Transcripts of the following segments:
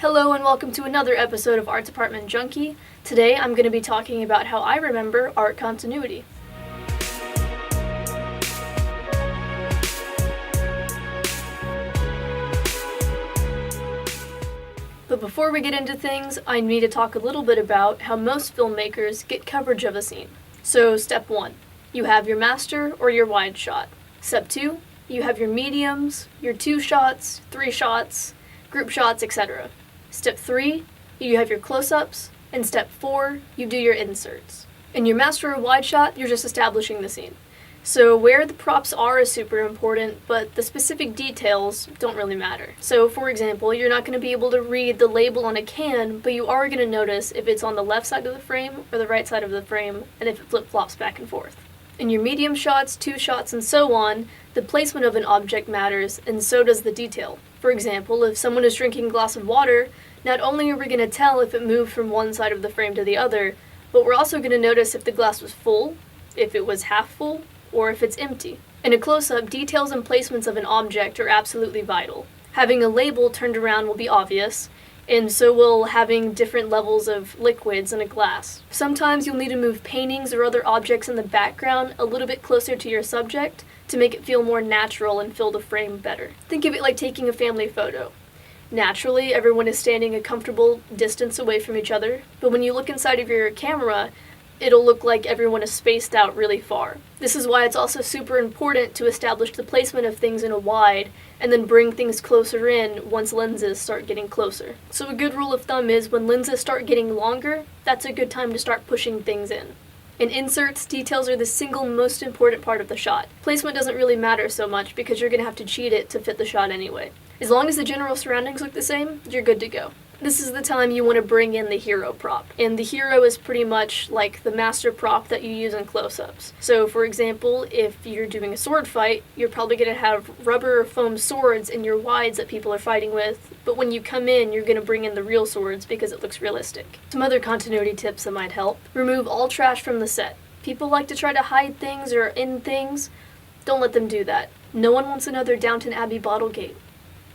Hello and welcome to another episode of Art Department Junkie. Today I'm going to be talking about how I remember art continuity. But before we get into things, I need to talk a little bit about how most filmmakers get coverage of a scene. So step 1, you have your master or your wide shot. Step 2, you have your mediums, your 2 shots, 3 shots, group shots, etc. Step 3, you have your close-ups, and step 4, you do your inserts. In your master or wide shot, you're just establishing the scene. So where the props are is super important, but the specific details don't really matter. So for example, you're not going to be able to read the label on a can, but you are going to notice if it's on the left side of the frame or the right side of the frame, and if it flip-flops back and forth. In your medium shots, 2 shots, and so on, the placement of an object matters, and so does the detail. For example, if someone is drinking a glass of water, not only are we going to tell if it moved from one side of the frame to the other, but we're also going to notice if the glass was full, if it was half full, or if it's empty. In a close-up, details and placements of an object are absolutely vital. Having a label turned around will be obvious, and so will having different levels of liquids in a glass. Sometimes you'll need to move paintings or other objects in the background a little bit closer to your subject to make it feel more natural and fill the frame better. Think of it like taking a family photo. Naturally, everyone is standing a comfortable distance away from each other, but when you look inside of your camera, it'll look like everyone is spaced out really far. This is why it's also super important to establish the placement of things in a wide, and then bring things closer in once lenses start getting closer. So a good rule of thumb is when lenses start getting longer, that's a good time to start pushing things in. In inserts, details are the single most important part of the shot. Placement doesn't really matter so much because you're going to have to cheat it to fit the shot anyway. As long as the general surroundings look the same, you're good to go. This is the time you want to bring in the hero prop, and the hero is pretty much like the master prop that you use in close-ups. So for example, if you're doing a sword fight, you're probably going to have rubber or foam swords in your wides that people are fighting with, but when you come in, you're going to bring in the real swords because it looks realistic. Some other continuity tips that might help. Remove all trash from the set. People like to try to hide things or in things. Don't let them do that. No one wants another Downton Abbey Bottlegate.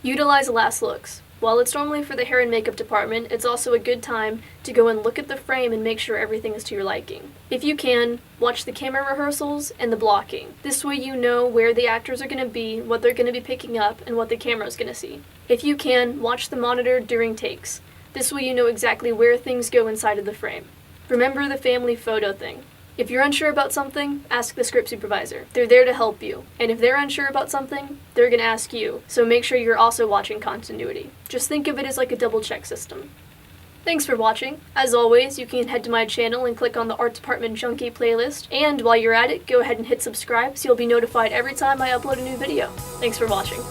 Utilize last looks. While it's normally for the hair and makeup department, it's also a good time to go and look at the frame and make sure everything is to your liking. If you can, watch the camera rehearsals and the blocking. This way you know where the actors are going to be, what they're going to be picking up, and what the camera is going to see. If you can, watch the monitor during takes. This way you know exactly where things go inside of the frame. Remember the family photo thing. If you're unsure about something, ask the script supervisor. They're there to help you. And if they're unsure about something, they're going to ask you. So make sure you're also watching continuity. Just think of it as like a double check system. Thanks for watching. As always, you can head to my channel and click on the Art Department Junkie playlist. And while you're at it, go ahead and hit subscribe so you'll be notified every time I upload a new video. Thanks for watching.